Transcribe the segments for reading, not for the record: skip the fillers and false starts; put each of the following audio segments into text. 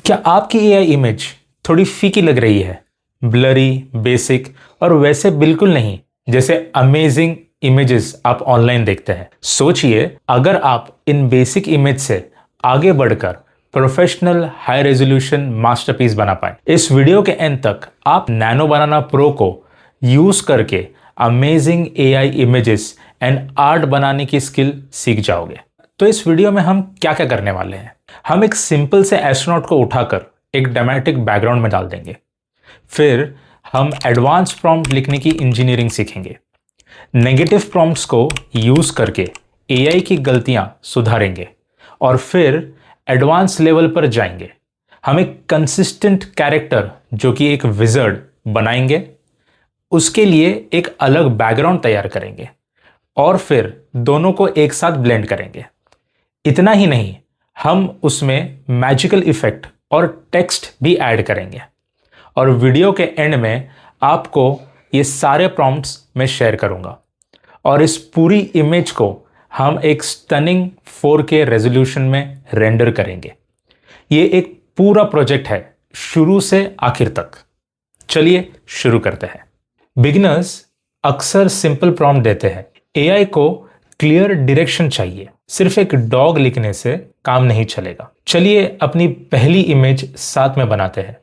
क्या आपकी AI image थोड़ी फीकी लग रही है? ब्लरी, बेसिक और वैसे बिल्कुल नहीं जैसे अमेजिंग इमेजेस आप ऑनलाइन देखते हैं। सोचिए, अगर आप इन बेसिक इमेज से आगे बढ़कर प्रोफेशनल हाई रेजोल्यूशन मास्टरपीस बना पाए। इस वीडियो के एंड तक आप नैनो बनाना प्रो को यूज करके amazing AI images and art बनाने की स्किल सीख जाओगे। तो इस वीडियो में हम क्या क्या करने वाले हैं? हम एक सिंपल से एस्ट्रोनॉट को उठाकर एक ड्रामेटिक बैकग्राउंड में डाल देंगे। फिर हम एडवांस प्रॉम्प्ट लिखने की इंजीनियरिंग सीखेंगे। नेगेटिव प्रॉम्प्ट्स को यूज करके एआई की गलतियां सुधारेंगे और फिर एडवांस लेवल पर जाएंगे। हम एक कंसिस्टेंट कैरेक्टर जो कि एक विजर्ड बनाएंगे, उसके लिए एक अलग बैकग्राउंड तैयार करेंगे और फिर दोनों को एक साथ ब्लेंड करेंगे। इतना ही नहीं, हम उसमें मैजिकल इफेक्ट और टेक्स्ट भी ऐड करेंगे और वीडियो के एंड में आपको ये सारे प्रॉम्प्ट्स मैं शेयर करूंगा और इस पूरी इमेज को हम एक स्टनिंग 4K रेजोल्यूशन में रेंडर करेंगे। ये एक पूरा प्रोजेक्ट है शुरू से आखिर तक। चलिए शुरू करते हैं। बिगिनर्स अक्सर सिंपल प्रॉम्प्ट देते हैं। एआई को क्लियर डायरेक्शन चाहिए, सिर्फ एक डॉग लिखने से काम नहीं चलेगा। चलिए अपनी पहली इमेज साथ में बनाते हैं,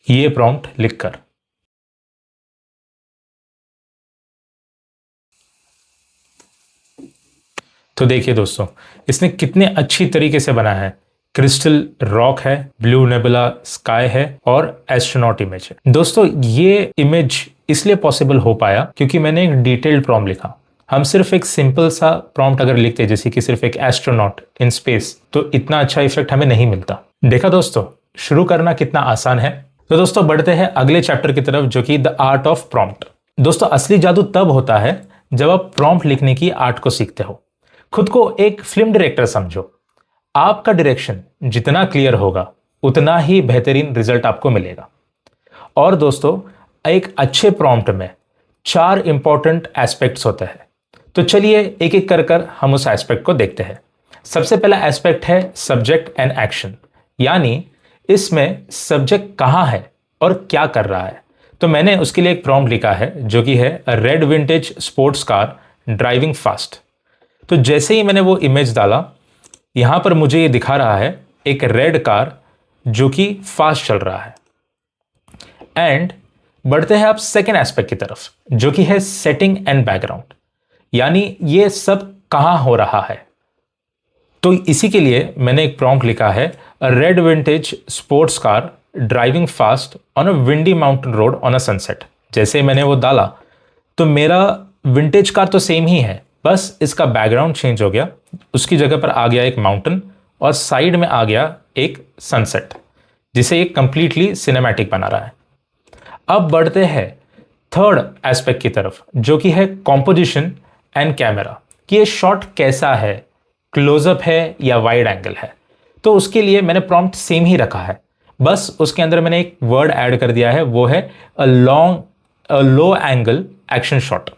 ये प्रॉम्प्ट लिखकर। तो देखिए दोस्तों, इसने कितने अच्छी तरीके से बनाया है। क्रिस्टल रॉक है, ब्लू नेबुला स्काई है और एस्ट्रोनॉट इमेज है। दोस्तों, ये इमेज इसलिए पॉसिबल हो पाया क्योंकि मैंने एक डिटेल्ड प्रॉम्प्ट लिखा। हम सिर्फ एक सिंपल सा प्रॉम्प्ट अगर लिखते जैसे कि सिर्फ एक एस्ट्रोनॉट इन स्पेस, तो इतना अच्छा इफेक्ट हमें नहीं मिलता। देखा दोस्तों, शुरू करना कितना आसान है। तो दोस्तों बढ़ते हैं अगले चैप्टर की तरफ, जो कि द आर्ट ऑफ प्रॉम्प्ट। दोस्तों, असली जादू तब होता है जब आप प्रॉम्प्ट लिखने की आर्ट को सीखते हो। खुद को एक फिल्म डायरेक्टर समझो। आपका डायरेक्शन जितना क्लियर होगा उतना ही बेहतरीन रिजल्ट आपको मिलेगा। और दोस्तों, एक अच्छे प्रॉम्प्ट में 4 इंपॉर्टेंट एस्पेक्ट्स होते हैं। तो चलिए एक एक कर हम उस एस्पेक्ट को देखते हैं। सबसे पहला एस्पेक्ट है सब्जेक्ट एंड एक्शन, यानी इसमें सब्जेक्ट कहां है और क्या कर रहा है। तो मैंने उसके लिए एक प्रॉम्प्ट लिखा है जो कि है red vintage sports car driving fast. तो जैसे ही मैंने वो इमेज डाला, यहां पर मुझे ये दिखा रहा है एक रेड कार जो कि फास्ट चल रहा है। एंड बढ़ते हैं आप सेकेंड एस्पेक्ट की तरफ, जो कि है सेटिंग एंड बैकग्राउंड, यानी ये सब कहां हो रहा है। तो इसी के लिए मैंने एक प्रॉम्प्ट लिखा है red vintage sports car driving fast on a windy mountain road on a sunset. जैसे मैंने वो डाला तो मेरा विंटेज कार तो सेम ही है, बस इसका बैकग्राउंड चेंज हो गया। उसकी जगह पर आ गया एक माउंटेन और साइड में आ गया एक सनसेट, जिसे एक कंप्लीटली सिनेमैटिक बना रहा है। अब बढ़ते हैं थर्ड एस्पेक्ट की तरफ, जो कि है कॉम्पोजिशन एंड कैमरा, कि ये शॉट कैसा है, क्लोजअप है या वाइड एंगल है। तो उसके लिए मैंने प्रॉम्प्ट सेम ही रखा है, बस उसके अंदर मैंने एक वर्ड ऐड कर दिया है, वो है अ लो एंगल एक्शन शॉट।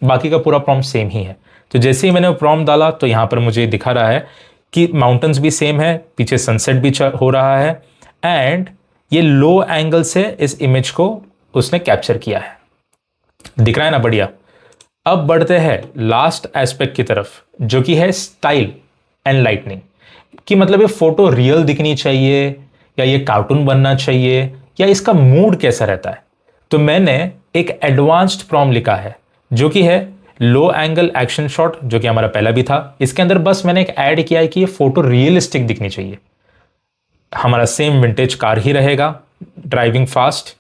बाकी का पूरा प्रॉम्प्ट सेम ही है। तो जैसे ही मैंने वो प्रॉम्प्ट डाला तो यहां पर मुझे दिखा रहा है कि माउंटेन्स भी सेम है, पीछे सनसेट भी हो रहा है एंड ये लो एंगल से इस इमेज को उसने कैप्चर किया है। दिख रहा है ना, बढ़िया। अब बढ़ते हैं लास्ट एस्पेक्ट की तरफ, जो कि है स्टाइल एंड लाइटनिंग, कि मतलब ये फोटो रियल दिखनी चाहिए या ये कार्टून बनना चाहिए या इसका मूड कैसा रहता है। तो मैंने एक एडवांस्ड प्रॉम्प्ट लिखा है जो कि है लो एंगल एक्शन शॉट, जो कि हमारा पहला भी था। इसके अंदर बस मैंने एक ऐड किया है कि ये फोटो रियलिस्टिक दिखनी चाहिए। हमारा सेम विंटेज कार ही रहेगा, driving fast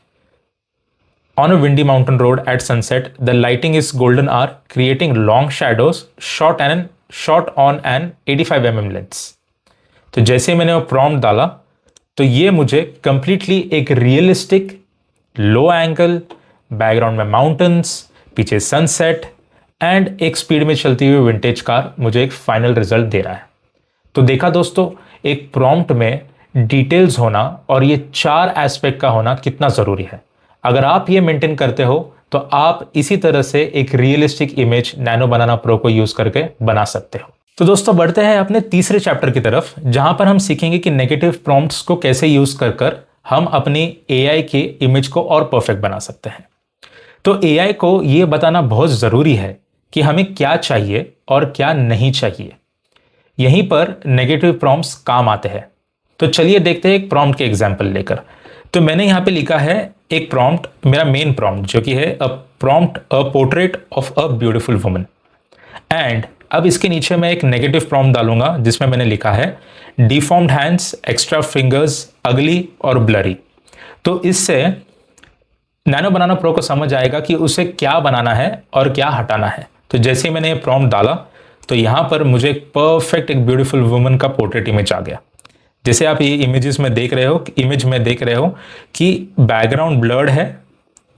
on a windy mountain road at sunset. The lighting is golden hour, creating long shadows shot on an 85 mm lens. तो जैसे मैंने वो प्रॉम्प्ट डाला तो ये मुझे कंप्लीटली एक रियलिस्टिक लो एंगल, बैकग्राउंड में माउंटेन्स, पीछे सनसेट एंड एक स्पीड में चलती हुई विंटेज कार मुझे एक फाइनल रिजल्ट दे रहा है। तो देखा दोस्तों, एक प्रॉम्प्ट में डिटेल्स होना और ये 4 एस्पेक्ट का होना कितना जरूरी है। अगर आप ये मेंटेन करते हो तो आप इसी तरह से एक realistic image nano Banana pro को यूज करके बना सकते हो। तो दोस्तों बढ़ते हैं अपने तीसरे चैप्टर की तरफ, जहां पर हम सीखेंगे कि नेगेटिव प्रॉम्प्ट्स को कैसे यूज कर हम अपनी एआई के इमेज को और परफेक्ट बना सकते हैं। तो एआई को यह बताना बहुत जरूरी है कि हमें क्या चाहिए और क्या नहीं चाहिए। यहीं पर नेगेटिव प्रॉम्प्ट्स काम आते हैं। तो चलिए देखते हैं एक प्रॉम्प्ट के एग्जाम्पल लेकर। तो मैंने यहां पे लिखा है एक प्रॉम्प्ट, मेरा मेन प्रॉम्प्ट जो कि है a prompt a portrait of a beautiful woman. And अब इसके नीचे मैं एक नेगेटिव प्रॉम्प्ट डालूंगा जिसमें मैंने लिखा है डिफॉर्म्ड हैंड्स, एक्स्ट्रा फिंगर्स, अगली और ब्लरी। तो इससे नैनो बनाना प्रो को समझ आएगा कि उसे क्या बनाना है और क्या हटाना है। तो जैसे ही मैंने ये प्रॉम्प्ट डाला तो यहां पर मुझे एक परफेक्ट एक ब्यूटीफुल वुमन का पोर्ट्रेट इमेज आ गया। जैसे आप ये इमेज में देख रहे हो कि बैकग्राउंड ब्लर्ड है,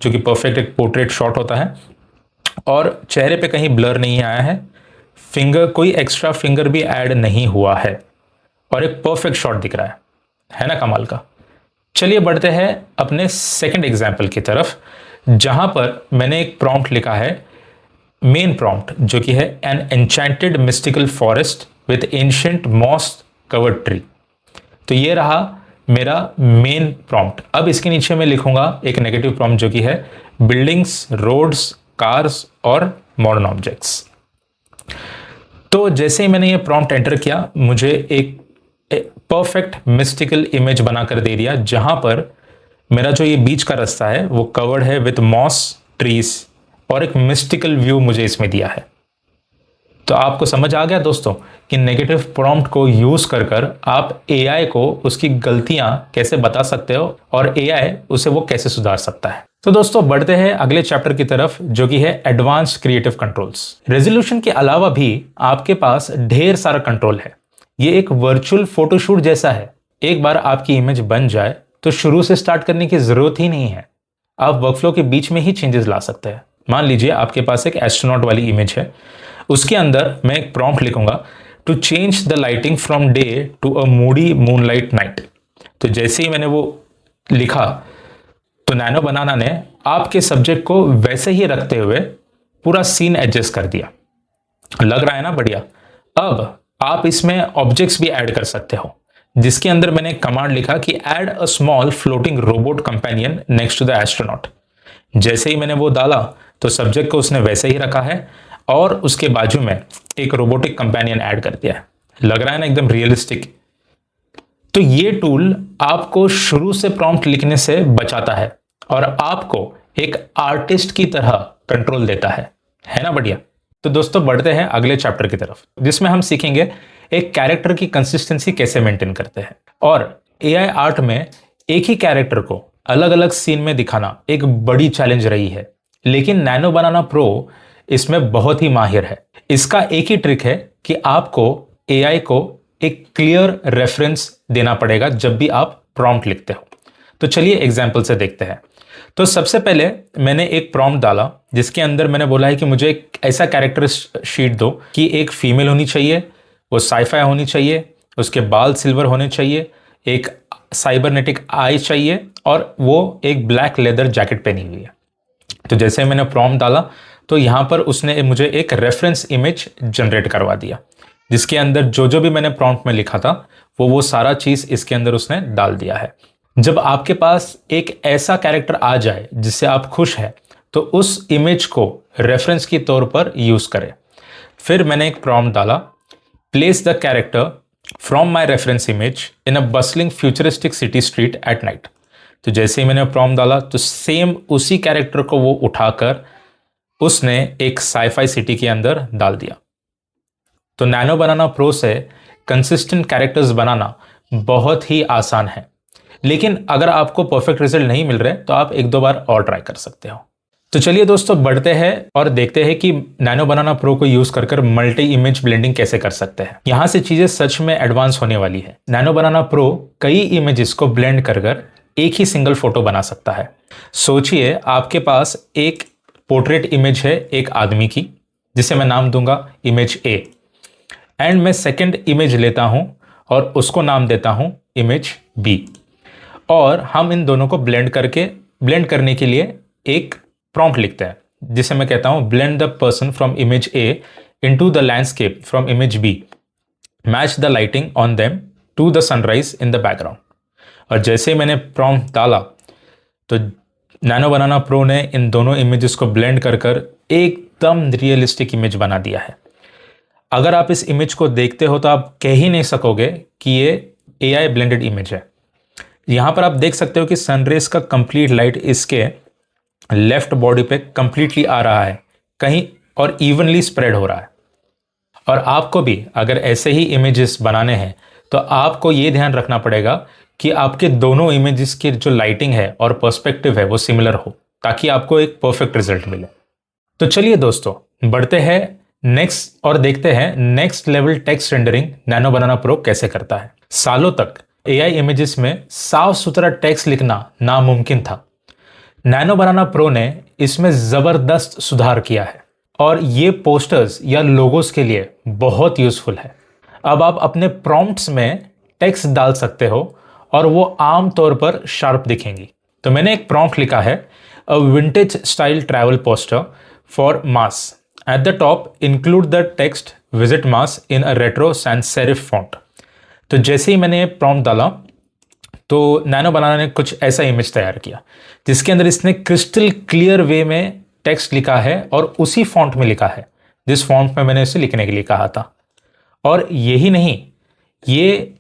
जो कि परफेक्ट एक पोर्ट्रेट शॉट होता है, और चेहरे पे कहीं ब्लर नहीं आया है, फिंगर कोई एक्स्ट्रा फिंगर भी ऐड नहीं हुआ है, और एक परफेक्ट शॉट दिख रहा है ना कमाल का। चलिए बढ़ते हैं अपने सेकंड एग्जाम्पल की तरफ, जहां पर मैंने एक प्रॉम्प्ट लिखा है मेन प्रॉम्प्ट, जो कि है an enchanted mystical forest with ancient moss covered tree. तो ये रहा मेरा मेन प्रॉम्प्ट। अब इसके नीचे मैं लिखूंगा एक नेगेटिव प्रॉम्प्ट जो कि है बिल्डिंग्स, रोड्स, कार्स और मॉडर्न ऑब्जेक्ट्स। तो जैसे ही मैंने ये प्रॉम्प्ट एंटर किया, मुझे एक परफेक्ट मिस्टिकल इमेज बनाकर दे दिया, जहां पर मेरा जो ये बीच का रास्ता है वो कवर्ड है विथ मॉस ट्रीज, और एक मिस्टिकल व्यू मुझे इसमें दिया है। तो आपको समझ आ गया दोस्तों कि नेगेटिव प्रॉम्प्ट को यूज कर आप एआई को उसकी गलतियां कैसे बता सकते हो और एआई उसे वो कैसे सुधार सकता है। तो दोस्तों बढ़ते हैं अगले चैप्टर की तरफ, जो कि है एडवांस क्रिएटिव कंट्रोल्स। रेजोल्यूशन के अलावा भी आपके पास ढेर सारा कंट्रोल है। ये एक वर्चुअल फोटोशूट जैसा है। एक बार आपकी इमेज बन जाए तो शुरू से स्टार्ट करने की जरूरत ही नहीं है। आप वर्कफ्लो के बीच में ही चेंजेस ला सकते हैं। मान लीजिए आपके पास एक एस्ट्रोनॉट वाली इमेज है, उसके अंदर मैं एक प्रॉम्प्ट लिखूंगा to change the lighting from day to a moody moonlight night. तो जैसे ही मैंने वो लिखा तो नैनो बनाना ने आपके सब्जेक्ट को वैसे ही रखते हुए पूरा सीन एडजस्ट कर दिया। लग रहा है ना बढ़िया। अब आप इसमें ऑब्जेक्ट्स भी ऐड कर सकते हो, जिसके अंदर मैंने कमांड लिखा कि add a small floating robot companion next to the astronaut. जैसे ही मैंने वो डाला तो सब्जेक्ट को उसने वैसे ही रखा है और उसके बाजू में एक रोबोटिक कंपेनियन ऐड कर दिया है। लग रहा है ना एकदम रियलिस्टिक। तो ये टूल आपको शुरू से प्रॉम्प्ट लिखने से बचाता है और आपको एक आर्टिस्ट की तरह कंट्रोल देता है ना बढ़िया। तो दोस्तों बढ़ते हैं अगले चैप्टर की तरफ, जिसमें हम सीखेंगे एक कैरेक्टर की कंसिस्टेंसी कैसे मेंटेन करते हैं। और एआई आर्ट में एक ही कैरेक्टर को अलग अलग सीन में दिखाना एक बड़ी चैलेंज रही है, लेकिन नैनो बनाना प्रो इसमें बहुत ही माहिर है। इसका एक ही ट्रिक है कि आपको एआई को एक क्लियर रेफरेंस देना पड़ेगा जब भी आप प्रॉम्प्ट लिखते हो। तो चलिए एग्जाम्पल से देखते हैं। तो सबसे पहले मैंने एक प्रॉम्प्ट डाला जिसके अंदर मैंने बोला है कि मुझे एक ऐसा कैरेक्टर शीट दो कि एक फीमेल होनी चाहिए, वो साईफाई होनी चाहिए, उसके बाल सिल्वर होने चाहिए, एक साइबरनेटिक आई चाहिए और वो एक ब्लैक लेदर जैकेट पहनी हुई है। तो जैसे मैंने प्रॉम्प्ट डाला तो यहां पर उसने मुझे एक रेफरेंस इमेज जनरेट करवा दिया, जिसके अंदर जो जो भी मैंने प्रॉम्प्ट में लिखा था वो सारा चीज इसके अंदर उसने डाल दिया है। जब आपके पास एक ऐसा कैरेक्टर आ जाए जिससे आप खुश हैं तो उस इमेज को रेफरेंस के तौर पर यूज करें। फिर मैंने एक प्रॉम्प्ट डाला place the character from my reference image in a bustling futuristic city street at night. तो जैसे ही मैंने प्रॉम्प्ट डाला तो सेम उसी कैरेक्टर को वो उठाकर उसने एक साईफाई सिटी के अंदर डाल दिया। तो नैनो बनाना प्रो से कंसिस्टेंट कैरेक्टर्स बनाना बहुत ही आसान है, लेकिन अगर आपको परफेक्ट रिजल्ट नहीं मिल रहे तो आप एक दो बार और ट्राई कर सकते हो। तो चलिए दोस्तों बढ़ते हैं और देखते हैं कि नैनो बनाना प्रो को यूज कर मल्टी इमेज ब्लेंडिंग कैसे कर सकते हैं। यहां से चीजें सच में एडवांस होने वाली है। नैनो बनाना प्रो कई इमेजेस को ब्लेंड कर एक ही सिंगल फोटो बना सकता है। सोचिए आपके पास एक पोर्ट्रेट इमेज है एक आदमी की, जिसे मैं नाम दूंगा इमेज ए, एंड मैं सेकंड इमेज लेता हूं और उसको नाम देता हूं इमेज बी, और हम इन दोनों को ब्लेंड करने के लिए एक प्रॉम्प्ट लिखते हैं जिसे मैं कहता हूं blend the person from image A into the landscape from image B. Match the lighting on them to the sunrise in the background. और जैसे ही मैंने प्रॉम्प्ट डाला तो नैनो बनाना प्रो ने इन दोनों इमेजेस को ब्लेंड कर कर एकदम रियलिस्टिक इमेज बना दिया है। अगर आप इस इमेज को देखते हो तो आप कह ही नहीं सकोगे कि ये AI ब्लेंडेड इमेज है। यहाँ पर आप देख सकते हो कि सनरेज का कंप्लीट लाइट इसके लेफ्ट बॉडी पे कंप्लीटली आ रहा है कहीं और इवनली स्प्रेड हो रहा है। और आपको भी अगर ऐसे ही इमेजेस बनाने हैं तो आपको ये ध्यान रखना पड़ेगा कि आपके दोनों इमेजेस की जो लाइटिंग है और पर्सपेक्टिव है वो सिमिलर हो, ताकि आपको एक परफेक्ट रिजल्ट मिले। तो चलिए दोस्तों बढ़ते हैं नेक्स्ट और देखते हैं next level text rendering Nano Banana Pro कैसे करता है। सालों तक AI इमेजेस में साफ सुथरा टेक्स्ट लिखना नामुमकिन था। नैनो बनाना प्रो ने इसमें जबरदस्त सुधार किया है और ये पोस्टर्स या लोगोस के लिए बहुत यूजफुल है। अब आप अपने प्रॉम्प्ट्स में टेक्स्ट डाल सकते हो और वो आम तौर पर शार्प दिखेंगी। तो मैंने एक प्रॉम्प्ट लिखा है, a vintage style travel poster for Mars. At the top include the text visit Mars in a retro sans serif font. तो जैसे ही मैंने प्रॉम्प्ट डाला तो नैनो बनाना ने कुछ ऐसा इमेज तैयार किया जिसके अंदर इसने क्रिस्टल क्लियर वे में टेक्स्ट लिखा है और उसी फॉन्ट में लिखा है जिस फॉन्ट में मैंने इसे लिखने के लिए कहा था। और यही नहीं, ये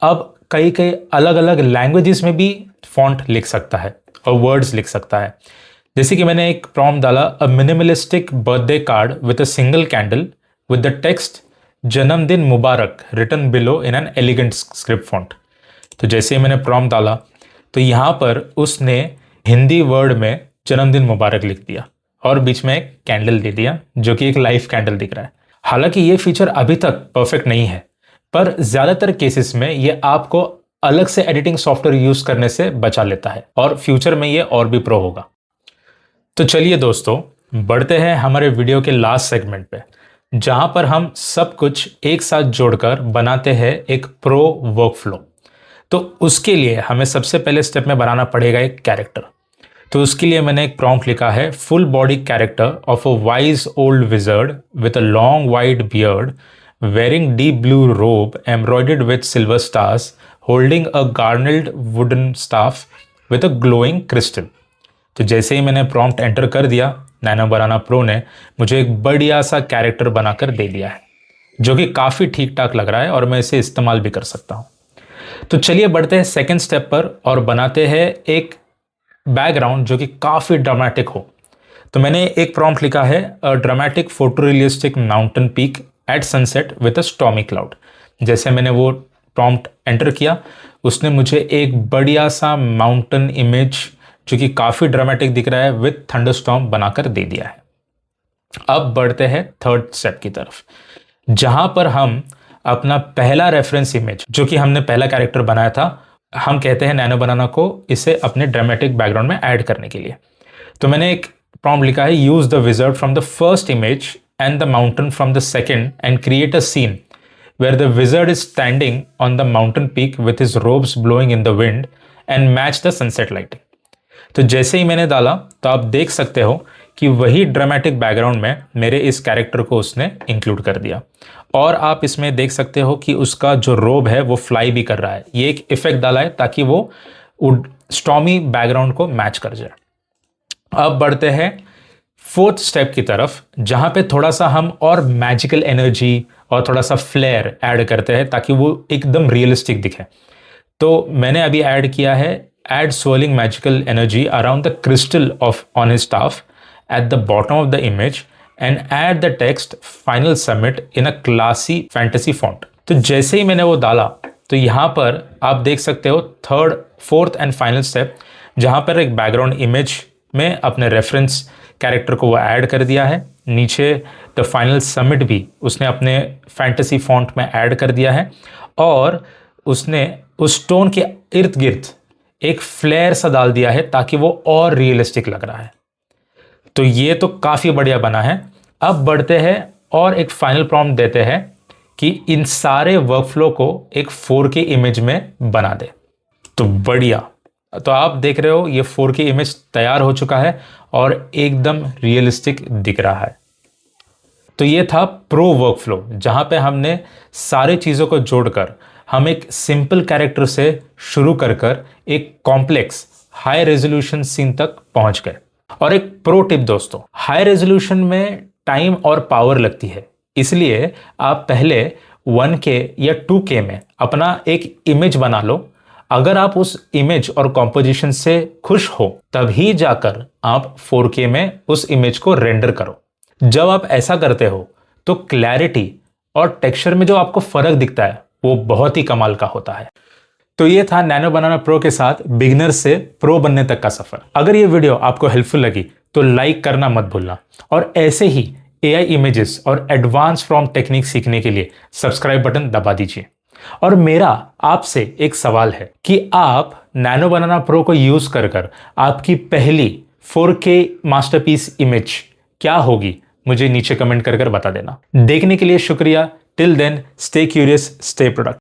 अब कई कई अलग अलग लैंग्वेजेस में भी फॉन्ट लिख सकता है और वर्ड्स लिख सकता है। जैसे कि मैंने एक प्रॉम्प्ट डाला, a minimalistic birthday card with a single candle with the text जन्मदिन मुबारक written below in an elegant script font. तो जैसे ही मैंने प्रॉम्प्ट डाला तो यहाँ पर उसने हिंदी वर्ड में जन्मदिन मुबारक लिख दिया और बीच में एक कैंडल दे दिया जो कि एक लाइव कैंडल दिख रहा है। हालांकि ये फीचर अभी तक परफेक्ट नहीं है, पर ज्यादातर केसेस में ये आपको अलग से एडिटिंग सॉफ्टवेयर यूज करने से बचा लेता है और फ्यूचर में ये और भी प्रो होगा। तो चलिए दोस्तों बढ़ते हैं हमारे वीडियो के लास्ट सेगमेंट पे, जहां पर हम सब कुछ एक साथ जोड़कर बनाते हैं एक प्रो वर्कफ्लो। तो उसके लिए हमें सबसे पहले स्टेप में बनाना पड़ेगा एक कैरेक्टर। तो उसके लिए मैंने एक प्रॉम्प्ट लिखा है, full body character of a wise old wizard with a long wide beard wearing deep blue robe embroidered with silver stars holding a garnered wooden staff with a glowing crystal। तो जैसे ही मैंने prompt enter कर दिया, nano Banana pro ने मुझे एक बढ़िया सा कैरेक्टर बनाकर दे दिया है जो कि काफ़ी ठीक ठाक लग रहा है और मैं इसे इस्तेमाल भी कर सकता हूँ। तो चलिए बढ़ते हैं सेकेंड स्टेप पर और बनाते हैं एक बैकग्राउंड जो कि काफ़ी ड्रामेटिक हो। तो मैंने एक प्रॉम्प्ट लिखा है, a dramatic photorealistic mountain peak at sunset with a stormy cloud. जैसे मैंने वो प्रॉम्प्ट एंटर किया, उसने मुझे एक बढ़िया सा माउंटेन इमेज जो कि काफ़ी ड्रामेटिक दिख रहा है विद थंडरस्टॉर्म बनाकर दे दिया है। अब बढ़ते हैं थर्ड स्टेप की तरफ, जहां पर हम अपना पहला रेफरेंस इमेज जो कि हमने पहला कैरेक्टर बनाया था, हम कहते हैं नैनो बनाना को इसे अपने ड्रामेटिक बैकग्राउंड में ऐड करने के लिए। तो मैंने एक प्रॉम्प्ट लिखा है, use the wizard from the first image and the mountain from the second and create a scene where the wizard is standing on the mountain peak with his robes blowing in the wind and match the sunset lighting। तो जैसे ही मैंने डाला तो आप देख सकते हो कि वही ड्रामेटिक बैकग्राउंड में मेरे इस कैरेक्टर को उसने इंक्लूड कर दिया और आप इसमें देख सकते हो कि उसका जो रोब है वो फ्लाई भी कर रहा है। ये एक इफेक्ट डाला है ताकि वो स्टॉर्मी बैकग्राउंड को मैच कर जाए। अब बढ़ते हैं फोर्थ स्टेप की तरफ, जहां पे थोड़ा सा हम और मैजिकल एनर्जी और थोड़ा सा फ्लेयर ऐड करते हैं ताकि वो एकदम रियलिस्टिक दिखे। तो मैंने अभी ऐड किया है, add swirling magical energy around the crystal of on his staff at the bottom of the image and add the text final summit in a classy fantasy font। तो जैसे ही मैंने वो डाला तो यहाँ पर आप देख सकते हो third fourth and final step, जहाँ पर एक बैकग्राउंड इमेज में अपने रेफरेंस कैरेक्टर को वो ऐड कर दिया है। नीचे द फाइनल समिट भी उसने अपने फैंटेसी फॉन्ट में ऐड कर दिया है और उसने उस स्टोन के इर्द गिर्द एक फ्लेयर सा डाल दिया है ताकि वो और रियलिस्टिक लग रहा है। तो ये तो काफ़ी बढ़िया बना है। अब बढ़ते हैं और एक फाइनल प्रॉम्प्ट देते हैं कि इन सारे वर्कफ्लो को एक 4K इमेज में बना दे। तो बढ़िया, तो आप देख रहे हो ये 4K इमेज तैयार हो चुका है और एकदम रियलिस्टिक दिख रहा है। तो ये था प्रो वर्कफ्लो, जहां पे हमने सारे चीज़ों को जोड़कर हम एक सिंपल कैरेक्टर से शुरू कर एक कॉम्प्लेक्स हाई रेजोल्यूशन सीन तक पहुंच गए। और एक प्रो टिप दोस्तों, हाई रेजोल्यूशन में टाइम और पावर लगती है, इसलिए आप पहले 1K या 2K में अपना एक इमेज बना लो। अगर आप उस इमेज और कॉम्पोजिशन से खुश हो तभी जाकर आप 4K में उस इमेज को रेंडर करो। जब आप ऐसा करते हो तो क्लैरिटी और टेक्सचर में जो आपको फर्क दिखता है वो बहुत ही कमाल का होता है। तो ये था नैनो बनाना प्रो के साथ बिगिनर से प्रो बनने तक का सफर। अगर ये वीडियो आपको हेल्पफुल लगी तो लाइक करना मत भूलना, और ऐसे ही AI इमेजेस और एडवांस प्रॉम्प्ट टेक्निक सीखने के लिए सब्सक्राइब बटन दबा दीजिए। और मेरा आपसे एक सवाल है कि आप नैनो बनाना प्रो को यूज कर आपकी पहली 4K मास्टरपीस इमेज क्या होगी, मुझे नीचे कमेंट कर बता देना। देखने के लिए शुक्रिया। Till then, stay curious, stay productive.